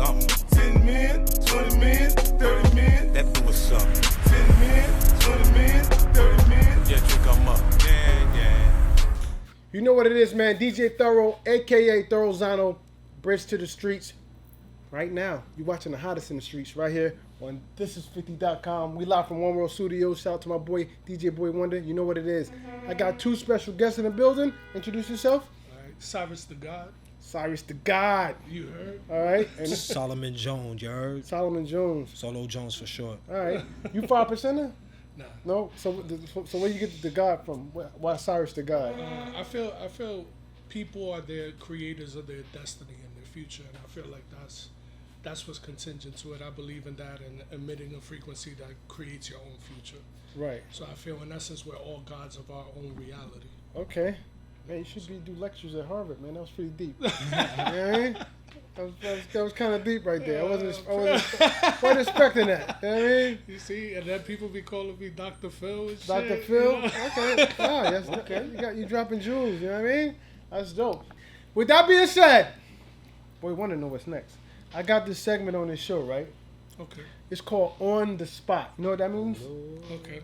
something. 10 men, 20 men, 30 men. That boo was something. 10 men, 20 men, 30 men. Yeah, drink 'em up. Yeah. You know what it is, man. DJ Thoro, a.k.a. Thorozano, Bridge to the Streets. Right now, you're watching the hottest in the streets right here on thisis50.com. We live from One World Studios. Shout out to my boy, DJ Boy Wonder. You know what it is. I got two special guests in the building. Introduce yourself. All right. Cyrus the God. Cyrus the God. You heard? All right. And Solomon Jones, you heard? Solomon Jones. Solo Jones for short. All right. You 5%er? Nah. No? So where you get the God from? Why Cyrus the God? I feel people are their creators of their destiny and their future, and I feel like that's what's contingent to it. I believe in that and emitting a frequency that creates your own future. Right. So I feel in essence we're all gods of our own reality. Okay. Man, you should do lectures at Harvard, man. That was pretty deep. You know what I mean? That was kind of deep right there. I wasn't expecting that. You know what I mean? You see, and then people be calling me Dr. Phil and shit. Dr. Phil? You know? Okay. Ah, yes, okay. You dropping jewels, you know what I mean? That's dope. With that being said, boy, want to know what's next. I got this segment on this show, right? Okay. It's called On the Spot. You know what that means? Okay.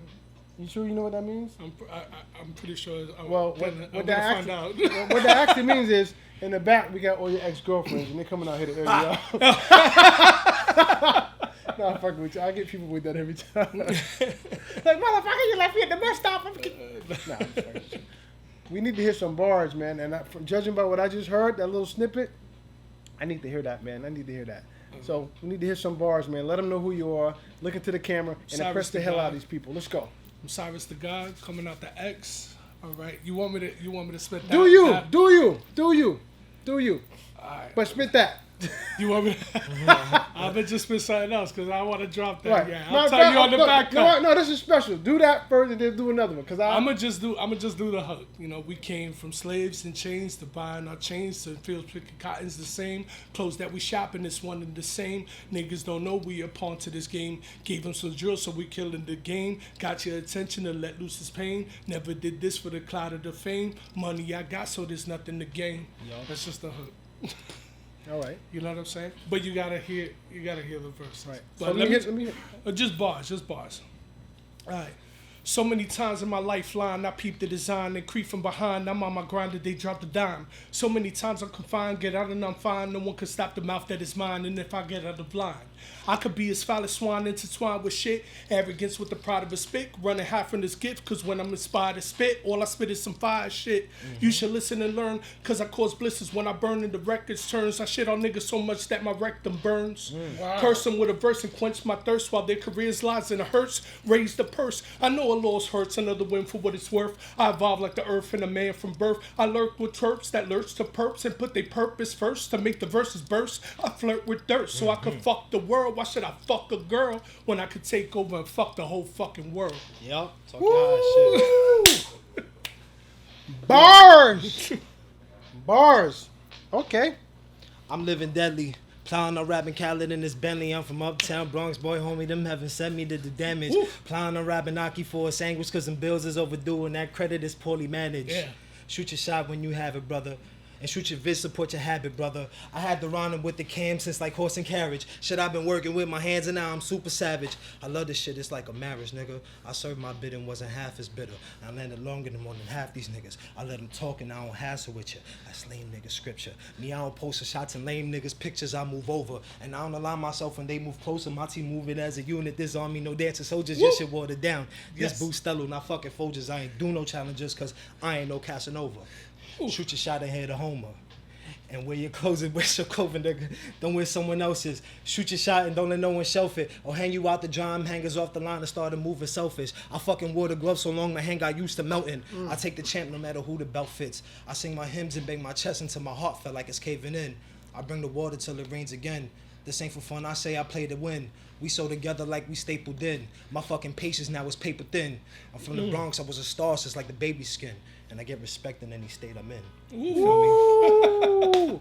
You sure you know what that means? I'm pretty sure. Well, I'm what gonna find out. what that actually means is, in the back, we got all your ex-girlfriends, and they're coming out here to air you out. Nah, I'm fucking with you. I get people with that every time. Like, motherfucker, you left me at the bus stop. Nah, I'm just fucking with you. We need to hear some bars, man. And from judging by what I just heard, that little snippet, I need to hear that, man. I need to hear that. So we need to hear some bars, man. Let them know who you are. Look into the camera and impress the hell out of these people. Let's go. I'm Cyrus the God, coming out the X. All right, you want me to spit that? Do you? All right. But spit that. You want me? I'll bet you spit something else because I want to drop that. Right. Yeah, I'll tell you on the back. No, this is special. Do that first and then do another one. Cause I'm gonna just do the hook. You know, we came from slaves and chains to buying our chains to fields picking cotton's the same. Clothes that we shopping is one and the same. Niggas don't know we a pawn to this game. Gave them some drill so we killing the game. Got your attention to let loose his pain. Never did this for the cloud of the fame. Money I got so there's nothing to gain. That's just the hook. All right. You know what I'm saying? But you gotta hear the verse. Right. But So let me hear. just bars. All right. So many times in my lifeline, I peep the design and creep from behind. I'm on my grind that they drop the dime. So many times I'm confined, get out and I'm fine. No one can stop the mouth that is mine. And if I get out of line, I could be as foul as swine, intertwined with shit. Arrogance with the pride of a spit. Running high from this gift, cause when I'm inspired to spit, all I spit is some fire shit. You should listen and learn, cause I cause blisters when I burn in the records turns. I shit on niggas so much that my rectum burns. Wow. Curse them with a verse and quench my thirst while their careers lies in the hurts. Raise the purse. I know a loss hurts, another win for what it's worth. I evolve like the earth and a man from birth. I lurk with twerps that lurch to perps and put their purpose first to make the verses burst. I flirt with dirt so I can fuck the world. Why should I fuck a girl when I could take over and fuck the whole fucking world? Yup. Talk your shit. Bars. Bars. Okay. I'm living deadly. Plowing on rapping Khaled in this Bentley. I'm from uptown Bronx, boy, homie. Them haven't sent me to the damage. Plowing on rapping Aki for a sandwich cause them bills is overdue and that credit is poorly managed. Yeah. Shoot your shot when you have it, brother. And shoot your vid, support your habit, brother. I had to run with the cam since like horse and carriage. Shit, I've been working with my hands and now I'm super savage. I love this shit, it's like a marriage, nigga. I served my bid and wasn't half as bitter. I landed longer than more than half these niggas. I let them talk and I don't hassle with you. That's lame nigga scripture. Me, I don't post the shots and lame niggas pictures, I move over. And I don't align myself when they move closer. My team moving as a unit. This army, no dancing soldiers, your shit watered down. This boost Stello, not fucking Folgers. I ain't do no challenges cause I ain't no Casanova. Shoot your shot ahead of Homer. And wear your clothes and wear your clothing, nigga. Don't wear someone else's. Shoot your shot and don't let no one shelf it. Or hang you out the drum hangers off the line and started moving selfish. I fucking wore the gloves so long my hand got used to melting. I take the champ no matter who the belt fits. I sing my hymns and bang my chest until my heart felt like it's caving in. I bring the water till it rains again. This ain't for fun, I say I play to win. We sew together like we stapled in. My fucking patience now is paper thin. I'm from the Bronx, I was a star since like the baby skin. And I get respect in any state I'm in. You feel me?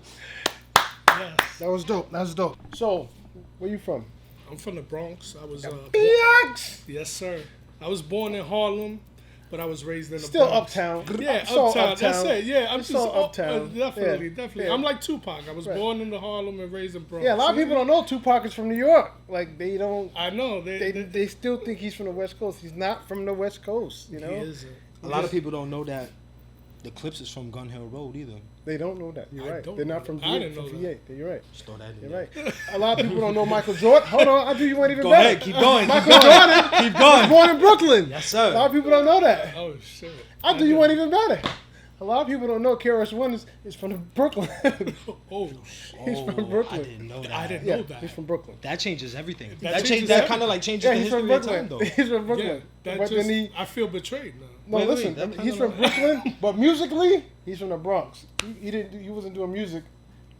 Yes. That was dope. So, where you from? I'm from the Bronx. I was BX! yes, sir. I was born in Harlem. but I was raised in the Still Bronx. uptown. Yeah, It's all uptown. That's it. Yeah, I'm It's just all uptown. definitely, Yeah. definitely. Yeah. I'm like Tupac. I was Right. born in the Harlem and raised in Bronx. Yeah, a lot of people don't know Tupac is from New York. Like they don't. I know They still think he's from the West Coast. He's not from the West Coast. You know. He isn't. A lot of people don't know that the Clips is from Gun Hill Road either. They don't know that. You're I right. don't They're know not from that. I V8. didn't From know V8. You're right. Just throw that in You're there. right. A lot of people don't know Michael Jordan. Hold on, I'll do you one even Go better. ahead, keep going. Michael Jordan Keep was going. born in Brooklyn. Yes, A lot sir. of people don't know that. Oh shit. I'll do you one even better. A lot of people don't know KRS-One is from Brooklyn. Oh shit. He's from Brooklyn. I didn't know that. I didn't Yeah, know that. he's from Brooklyn. That changes everything. That That changes kind of like changes Yeah, the he's from history of time, Brooklyn. though. He's from Brooklyn. Yeah, that But just, then he, I feel betrayed now. no, Wait, listen, that he's kinda from Brooklyn, but musically, he's from the Bronx. He wasn't doing music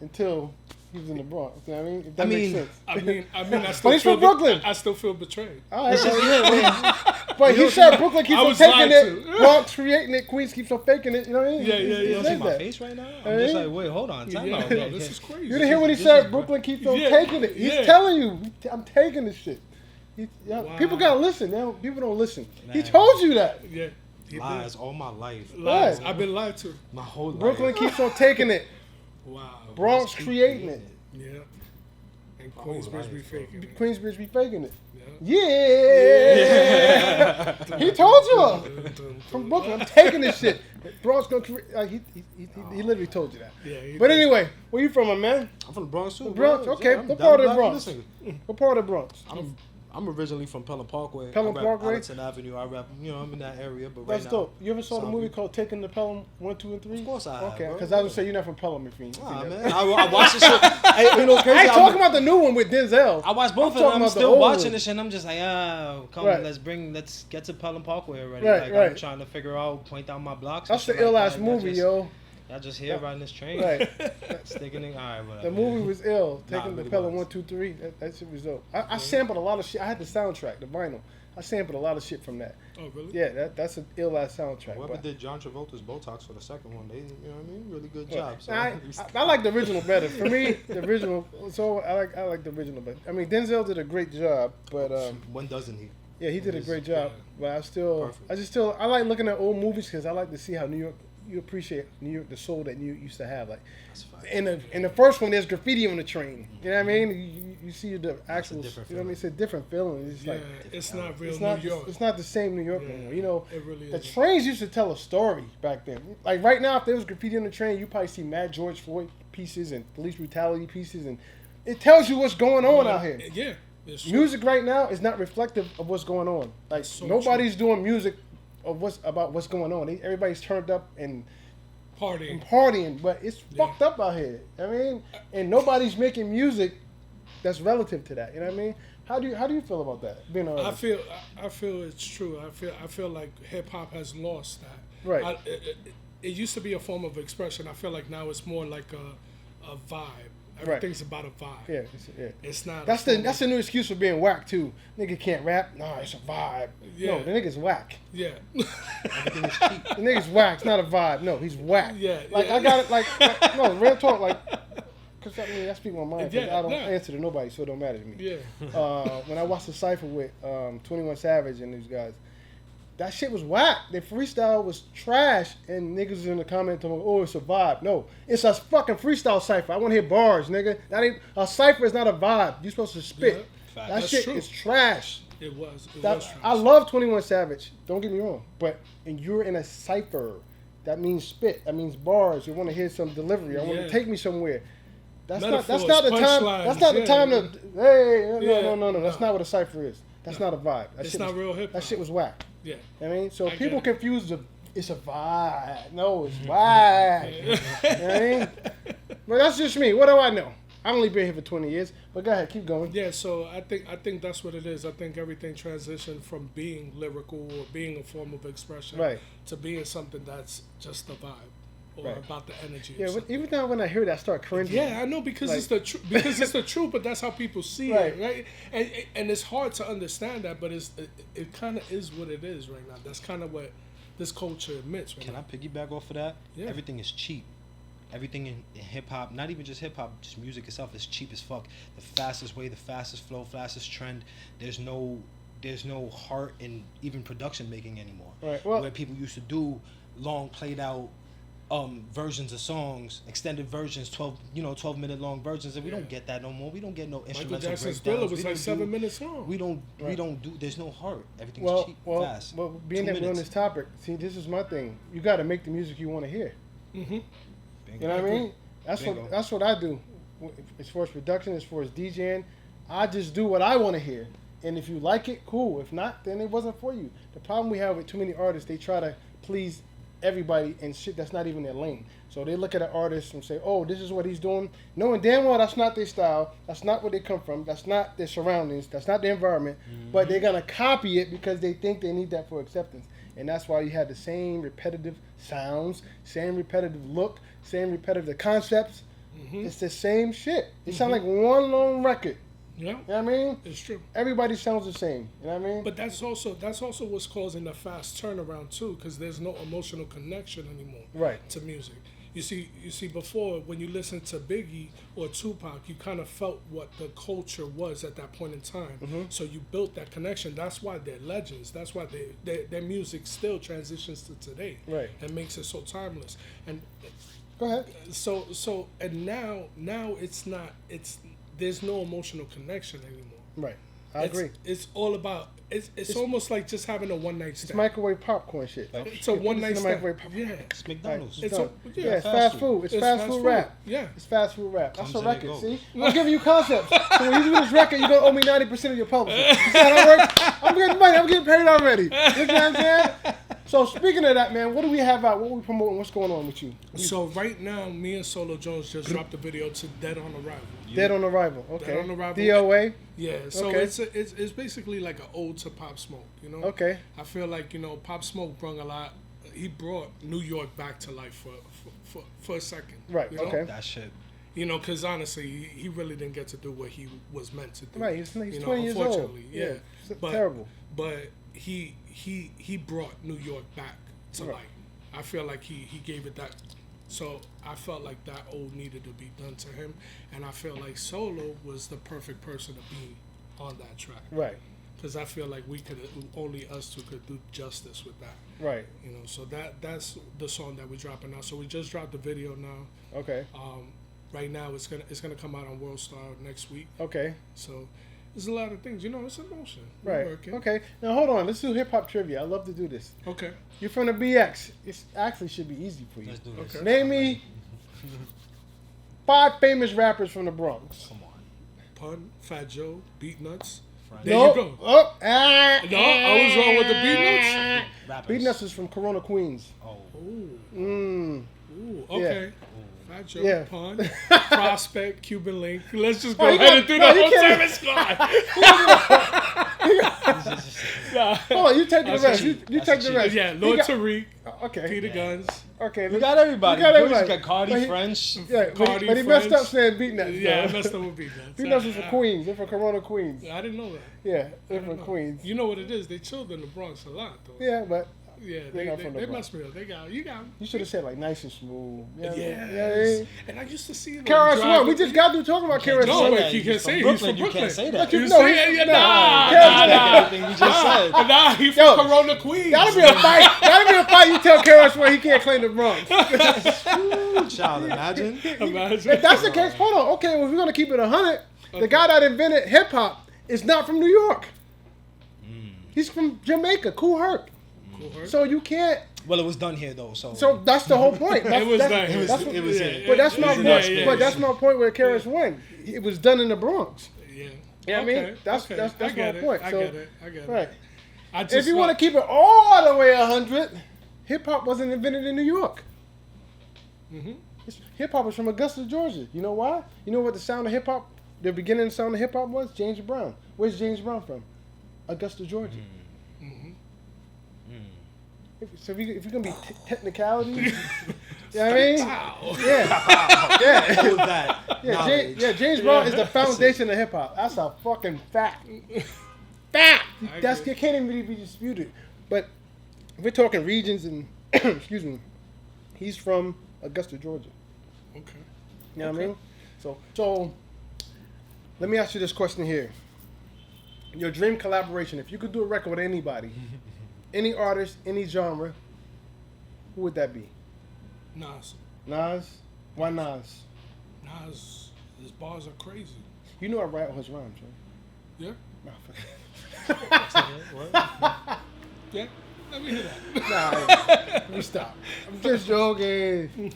until he was in the Bronx. You know what I mean? If that makes sense. I mean, I still he's feel from Brooklyn. I still feel betrayed. All right, but he said Brooklyn keeps I on was taking lied it, to. Bronx creating it, Queens keeps on faking it. You know what I mean? Yeah, He yeah, You yeah. don't said see my that. face right now? Hey. I'm just like, wait, hold on. Time Yeah, out. no, this is crazy. You didn't hear what he This said? is- Brooklyn keeps on Yeah, taking it. He's yeah. telling you, I'm taking this shit. Wow. People gotta listen. People don't listen. He Man. told you that. Yeah. He Lies all my life. did. Lies. Right. I've been lied to. My whole life. Brooklyn keeps on taking it. Wow. Bronx creating it. Yeah. And whole Queensbridge life, be bro. faking it. Queensbridge be faking it. Yeah. Yeah. He told you. From Brooklyn, I'm taking this shit. Bronx gonna create. He literally told you that. Yeah, he But did. anyway, where you from, my man? I'm from the Bronx too. Bronx. bro. Okay. Yeah, I'm What down part of the black Bronx? for this nigga. What part of the Bronx? I'm originally from Pelham Parkway. Pelham I rap Parkway? Allerton Avenue. I rap, I'm in that area, but right That's now. dope. You ever saw the South movie Beach. called Taking the Pelham 1, 2, and 3? Of course I have, Okay, bro. because I was gonna say you're not from Pelham if you. Nah, man. I watched this shit. You know, I crazy. ain't talking about the new one with Denzel. I watched both I'm of them. talking I'm about the still old watching one. this shit. And I'm just like, come, Right. let's get to Pelham Parkway already. Right, like, right. I'm trying to figure out, point out my blocks. That's and the shit ill like ass that. movie, yo. Y'all just here riding this train. Right. Sticking in. All right, whatever. The movie was ill. Nah, Taking it the really Pelham was. 1, 2, 3. That shit was dope. I sampled a lot of shit. I had the soundtrack, the vinyl. I sampled a lot of shit from that. Oh, really? Yeah, that's an ill ass soundtrack. Whoever but- did John Travolta's Botox for the second one, they, you know what I mean? Really good job. So I like the original better. For me, the original. So I like the original better. I mean, Denzel did a great job, but when doesn't he? yeah, he did a He's- great job. But I like looking at old movies because I like to see how New York. You appreciate New York, the soul that New York used to have. Like That's fine. in the first one, there's graffiti on the train. You know what I mean? You see the actual. different You know what I mean? It's a different feeling. It's Yeah, like it's not real it's not. New York. It's not the same New York Yeah, anymore. You know, it really the isn't. trains used to tell a story back then. Like right now, if there was graffiti on the train, you probably see mad George Floyd pieces and police brutality pieces, and it tells you what's going on out here. Yeah. It's true. Music right now is not reflective of what's going on. Like So nobody's doing music of what's going on. Everybody's turned up and Partying. partying, but it's Yeah. fucked up out here. I mean, and nobody's making music that's relative to that. You know what I mean? How do you feel about that? Being an I artist? feel it's true. I feel like hip hop has lost that. Right. It used to be a form of expression. I feel like now it's more like a vibe. Everything's about a vibe. Yeah, It's not. That's the new excuse for being whack too. Nigga can't rap. Nah, it's a vibe. Yeah. No, the nigga's whack. Yeah. Everything is cheap. The nigga's whack. It's not a vibe. No, he's whack. Yeah, Like yeah. I got it. Like no real talk. Like because I mean I speak my mind. 'Cause Yeah, I don't nah. answer to nobody, so it don't matter to me. Yeah. When I watched the Cypher with 21 Savage and these guys, that shit was whack. Their freestyle was trash, and niggas was in the comment talking, "Oh, it's a vibe." No, it's a fucking freestyle cipher. I want to hear bars, nigga. That ain't a cipher. Is not a vibe. You supposed to spit. Fact. That That's shit true. is trash. It was. It That, was trash. I love 21 Savage. Don't get me wrong, but and you're in a cipher. That means spit. That means bars. You want to hear some delivery. I want Yeah. to take me somewhere. That's Metaphors, not the time. punchlines, That's not the yeah. time to. Hey, Yeah. no. That's No. not what a cipher is. That's not a vibe. That It's shit not was, real hip That hop. shit was whack. Yeah. I mean, so I people get it. confuse it's a vibe. No, it's whack. You know what I mean? But that's just me. What do I know? I've only been here for 20 years. But go ahead, keep going. Yeah, so I think that's what it is. I think everything transitioned from being lyrical or being a form of expression Right. to being something that's just a vibe or Right. about the energy. Yeah, of but something. even now when I hear that, I start cringing. Yeah, I know because Like- it's the truth. Because it's the truth, but that's how people see Right. it, right? And it's hard to understand that, but it kind of is what it is right now. That's kind of what this culture admits. Right Can I now. piggyback off of that? Yeah. Everything is cheap. Everything in hip hop, not even just hip hop, just music itself is cheap as fuck. The fastest way, the fastest flow, fastest trend. There's no there's no heart in even production making anymore. Right. Well, where people used to do long played out versions of songs, extended versions, 12-minute long versions, and we don't get that no more. We don't get no Michael instrumental Jackson's breakdowns. Thriller was like 7 minutes long. We don't do. There's no heart. Everything's cheap, fast. Well, being 2 that we're on minutes. this topic, see, this is my thing. You got to make the music you want to hear. Mm-hmm. You know what I mean? Bingo. That's what I do. As far as production, as far as DJing, I just do what I want to hear. And if you like it, cool. If not, then it wasn't for you. The problem we have with too many artists, they try to please everybody and shit that's not even their lane. So they look at an artist and say, oh, this is what he's doing. Knowing damn well that's not their style. That's not where they come from. That's not their surroundings. That's not their environment. Mm-hmm. But they're going to copy it because they think they need that for acceptance. And that's why you have the same repetitive sounds, same repetitive look, same repetitive concepts. Mm-hmm. It's the same shit. It sounds like one long record. Yeah, You know what I mean? it's true. Everybody sounds the same. You know what I mean? But that's also what's causing the fast turnaround too, because there's no emotional connection anymore Right. to music. You see, before when you listen to Biggie or Tupac, you kind of felt what the culture was at that point in time. Mm-hmm. So you built that connection. That's why they're legends. That's why their music still transitions to today. Right. And makes it so timeless. And Go ahead. so and now there's no emotional connection anymore. Right. I agree. It's all about. It's almost like just having a one night It's stand. microwave popcorn shit. It's a one night It's stand. microwave popcorn. Yeah. It's McDonald's. It's It's fast food. It's fast food rap. Yeah. It's fast food rap. That's Comes a and it record. goes. See, I'm giving you concepts. So when you do this record, you're gonna owe me 90% of your publishing. You see how that works? I'm getting money. I'm getting paid already. You know what I'm saying? So speaking of that, man, what do we have out? What we promoting? What's going on with you? So right now, me and Solo Jones just dropped the video to Dead on Arrival. Dead on Arrival. Okay. Dead on Arrival. DOA. Yeah. So Okay. it's basically like an ode to Pop Smoke. You know. Okay. I feel like Pop Smoke brought a lot. He brought New York back to life for a second. Right, You know? okay. That shit. Because honestly, he really didn't get to do what he was meant to do. Right. He's 20 years old. unfortunately, yeah. It's But- terrible. But he brought New York back to Right. life. I feel like he gave it that. So I felt like that ode needed to be done to him, and I feel like Solo was the perfect person to be on that track. Right. Because I feel like only us two could do justice with that. Right. So that's the song that we're dropping now. So we just dropped the video now. Okay. Right now it's gonna come out on World Star next week. Okay. So there's a lot of things. It's emotion. We're Right. working. Okay. Now hold on. Let's do hip hop trivia. I love to do this. Okay. You're from the BX. It actually should be easy for you. Let's do this. Okay. Name me 5 famous rappers from the Bronx. Come on. Pun, Fat Joe, Beat Nuts. Friend. There Nope. you go. Oh, No, I was wrong with the Beat Nuts. Rappers. Beat Nuts is from Corona, Queens. Oh. Ooh, Mm. ooh, okay. Fat Joe, Yeah. Pun, Prospect, Cuban Link. Let's just go Oh, you ahead got- and do no, the you whole can't- service squad. Hold on, you take the That's rest. a You That's take a the cheat. rest. Yeah, You Lord got- Tariq, Okay. Peter Guns. Okay. You got everybody. You got You everybody. got Cardi, But he- French. Yeah, Cardi, but he messed French. up saying Beat Nuts. Yeah, I though. messed up with Beat Nuts. Beat Nuts is from Queens. They're from Corona, Queens. I didn't know that. Yeah, they're from No. Queens. You know what it is? They chilled in the Bronx a lot, though. Yeah, but Yeah, They're not from the they Bronx. messed me up. They got you got 'em. you should have said like nice and smooth. You know what I mean? Yes. Yeah. And I used to see them. KRS-One. drive- We just got through talking about Can't KRS-One. No, say but that. you He's can't from say Brooklyn. he's from You Brooklyn. can't say that. But you You know say he's it, yeah, nah. Everything we just said. Nah, he Yo. from Corona, Queens. That'll be a fight. That'll be a fight. You tell KRS-One he can't claim the Bronx. Child, imagine. Imagine. If that's the case, hold on. Okay, well, if we're gonna keep it 100, the guy that invented hip hop is not from New York. He's from Jamaica, Kool Herc. Cool, huh? So you can't. Well, it was done here though, so. So that's the whole point. That's, It was that's, done. It was- that's what- it was yeah, it. But that's my It was point. in But that that's my point where KRS won. It was done in the Bronx. Yeah. You know what I mean? That's I my get it. point. I So- get it. I get it. Right. I just If you want to keep it all the way 100, hip hop wasn't invented in New York. Mhm. Hip hop is from Augusta, Georgia. You know why? You know what the sound of hip hop, the beginning sound of hip hop was? James Brown. Where's James Brown from? Augusta, Georgia. So if you're gonna be technicalities, you know what I mean? Yeah, What was that? yeah, Knowledge. James Brown is the foundation of hip hop. That's a fucking fact. Fact. I That's agree. can't even really be disputed. But if we're talking regions and excuse me, he's from Augusta, Georgia. Okay. You know what I mean? So let me ask you this question here. Your dream collaboration. If you could do a record with anybody, any artist, any genre, who would that be? Nas. Nas? Why Nas? Nas, his bars are crazy. You know I write all his rhymes, right? Yeah? Nah, fuck. Yeah? Let me hear that. Nah, let me stop. I'm just joking.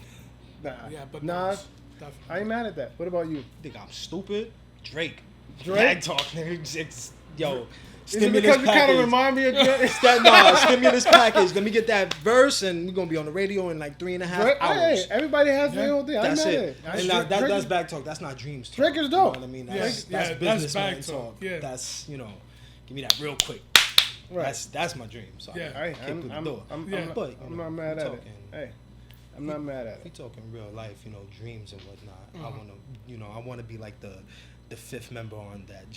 Nah. Yeah, but Nas, definitely. I ain't mad at that. What about you? Think I'm stupid? Drake. Drake? Bag talk, nigga. Yo. Is it because you kind of remind me of Drake? Stimulus package. Let me get that verse, and we're gonna be on the radio in like 3.5 Drake, hours. hey, everybody has their own thing. That's I'm mad it. at And that's back talk. That's not dreams talk. Drake is dope. You know what I mean? Yes, That's yeah, businessman that's back talk. talk. Yeah. That's, give me that real quick. Right. That's my dream. So Yeah. I kick through the door. I'm But, not mad at it. talking- Hey, I'm not mad at We it. talking real life, dreams and whatnot. I wanna be like the fifth member on that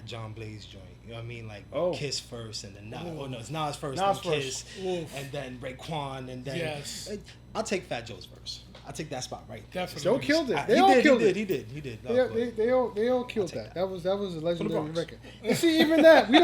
John Blaze joint. You know what I mean? Like Kiss first and then Nas. Oh no, it's Nas first, Nas then first. Kiss, and then Raekwon, and then Yes. I'll take Fat Joe's verse. I'll take that spot right. Definitely. Joe killed it. They He all did. killed it. He did. They all killed take that. That was a legendary Bronx. record. And see, even that we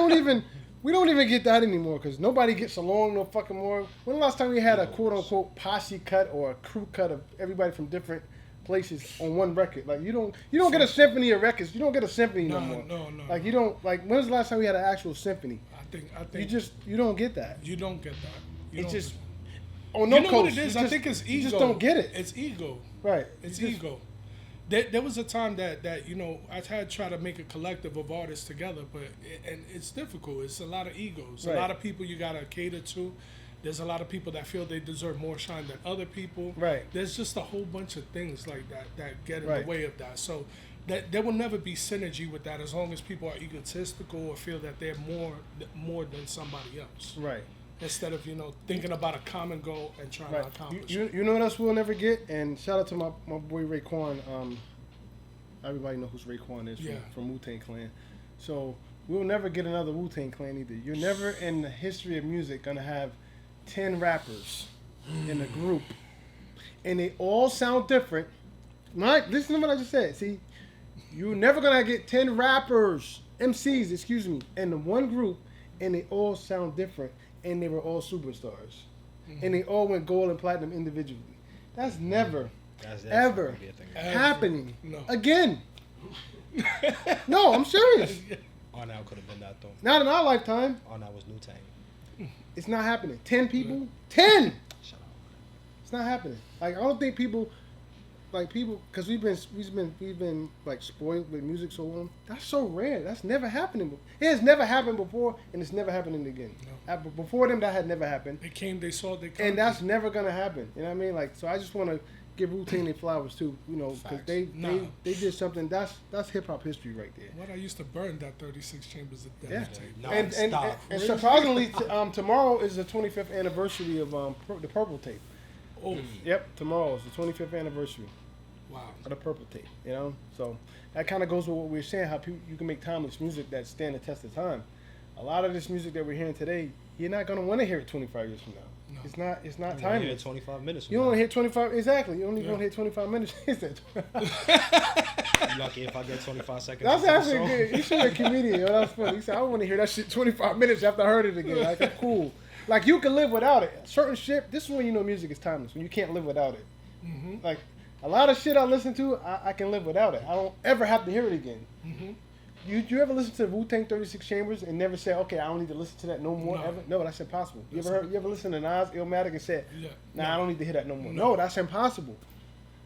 don't even get that anymore because nobody gets along no fucking more. When the last time we had a quote unquote posse cut or a crew cut of everybody from different places on one record? Like you don't get a symphony of records. You don't get a symphony no more. No. Like you don't like. When was the last time we had an actual symphony? I think You don't get that. you don't get that. You It's don't just get on that. no You know coast. what it is? You I just- think it's ego. You just don't get it. It's ego. Right. It's You just- ego. There was a time that I had tried to make a collective of artists together, and it's difficult. It's a lot of egos. Right. A lot of people you gotta cater to. There's a lot of people that feel they deserve more shine than other people. Right. There's just a whole bunch of things like that get in Right. the way of that. So that there will never be synergy with that as long as people are egotistical or feel that they're more than somebody else. Right. Instead of thinking about a common goal and trying to Right. accomplish. You know what else we'll never get? And shout out to my boy Raekwon. Everybody know who Raekwon is from WuTang Clan. So we'll never get another WuTang Clan either. You're never in the history of music gonna have 10 rappers in a group, and they all sound different. Right? Listen to what I just said. See, you're never gonna get 10 rappers, MCs, excuse me, in the one group, and they all sound different, and they were all superstars, and they all went gold and platinum individually. That's never, ever gonna be a thing. happening No. again. No, I'm serious. On Out could have been that though. Not in our lifetime. On Out was New Tang. It's not happening. 10 people? 10! Shut up. It's not happening. Like I don't think people, because we've been like spoiled with music so long. That's so rare. That's never happening. It has never happened before, and it's never happening again. No. Before them, that had never happened, They came, they saw, they and that's never gonna happen. You know what I mean? Like, so I just want to give WuTang their flowers too. Because Facts. they did something. That's hip hop history right there. What I used to burn that 36 chambers of death Yeah. tape. No. And Non-stop. surprisingly, tomorrow is the 25th anniversary of the Purple Tape. Oh, Yep, tomorrow is the 25th anniversary wow. of the Purple Tape. You know, so that kind of goes with what we were saying. How you can make timeless music that stand the test of time. A lot of this music that we're hearing today, you're not gonna want to hear it 25 years from now. No. It's not You only hear timeless. 25 minutes. You don't want to hear 25 exactly. You only Yeah. want to hear 25 minutes. I'm lucky if I get 25 seconds. That's into the actually song. good. You should be a comedian. Yo, that's funny. He said, I want to hear that shit 25 minutes after I heard it again. Like, that's cool. Like, you can live without it. Certain shit, this is when you know music is timeless, when you can't live without it. Mm-hmm. Like, a lot of shit I listen to, I can live without it. I don't ever have to hear it again. Mm-hmm. You ever listen to WuTang 36 Chambers and never say, okay, I don't need to listen to that no more No. ever? No, that's impossible. You That's ever listen to Nas, Illmatic and said, Yeah. nah, I don't need to hear that no more. No. No, that's impossible.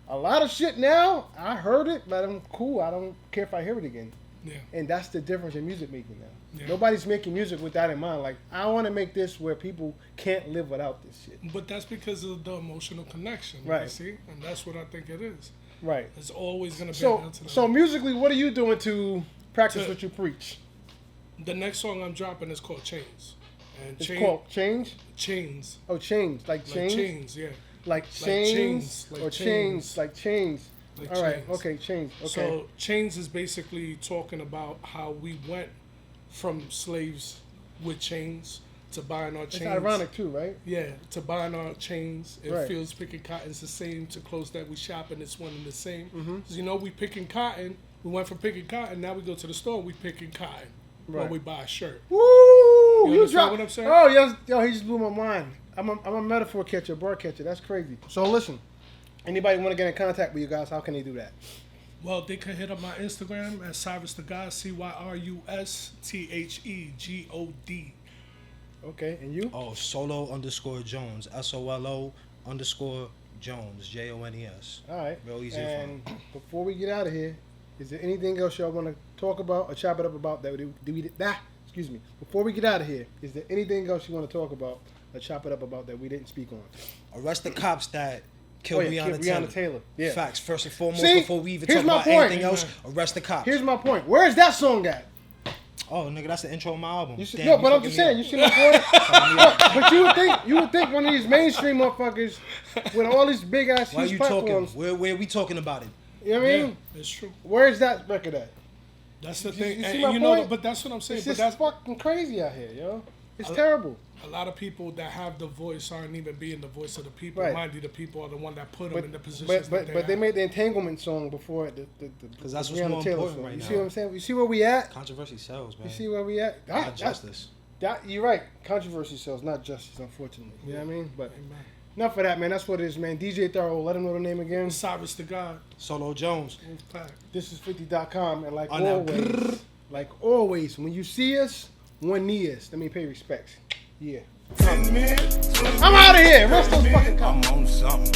A lot of shit now, I heard it, but I'm cool. I don't care if I hear it again. Yeah. And that's the difference in music making now. Yeah. Nobody's making music with that in mind. Like, I want to make this where people can't live without this shit. But that's because of the emotional connection. Right. You see? And that's what I think it is. Right. It's always going to be So, down to that. so musically, what are you doing to practice To- what you preach? The next song I'm dropping is called Chains. And It's called Change? Chains. Oh, Change. Like Like change? chains, yeah. Like Like chains? chains, like Or chains. chains? Like chains. Like All right. chains. Okay, change. Okay. So Chains is basically talking about how we went from slaves with chains to buying our it's chains. ironic too, right? Yeah, to buying our chains. It Right. feels picking cotton's the same. To clothes that we shopping, it's one and the same. Mm-hmm. 'Cause, we picking cotton. We went from picking cotton. Now we go to the store. We picking cotton. when we buy a shirt. Woo! You You understand dropped. what I'm saying? Oh yes, yo, he just blew my mind. I'm a metaphor catcher, bar catcher. That's crazy. So listen, anybody want to get in contact with you guys? How can they do that? Well, they can hit up my Instagram at Cyrus the God, CyrusThegod. Okay, and you? Oh, Solo_Jones. SOLO_Jones. JONES. All right. Real easy to And before we get out of here, is there anything else y'all want to talk about or chop it up about that excuse me. Before we get out of here, is there anything else you want to talk about or chop it up about that we didn't speak on? Arrest the cops that killed Breonna Taylor. Yeah. Facts. First and foremost, See, before we even here's talk my about point. anything else, arrest the cops. Here's my point. Where is that song at? Oh, nigga, that's the intro of my album. You see, Damn, no, you but I'm fucking just me saying. up. You see my point? But you would think one of these mainstream motherfuckers with all these big ass Why are huge you talking? platforms. Where are we talking about it? You know what I mean? Yeah, it's true. Where's that record at? That's the You thing. see And my you know, point? but that's what I'm saying. It's But just that's fucking crazy out here, yo. It's terrible. a lot of people that have the voice aren't even being the voice of the people. Right. Mind you, the people are the one that put them But in the positions. but that they are. made the entanglement song before the Because that's what's Breonna more Taylor important song. right You now. see what I'm saying? You see where we at? Controversy sells, man. You see where we at? Not justice. You're right. Controversy sells, not justice, unfortunately. You know what I mean? But Amen. enough of that, man. That's what it is, man. DJ Thoro, let him know the name again. Cyrus the God. Solo Jones. Wolfpack. This is 50.com. And now. like always, when you see us, one knee us. Let me pay respects. Yeah. 10 minutes, 20 I'm out of here. Rest those fucking I'm on something.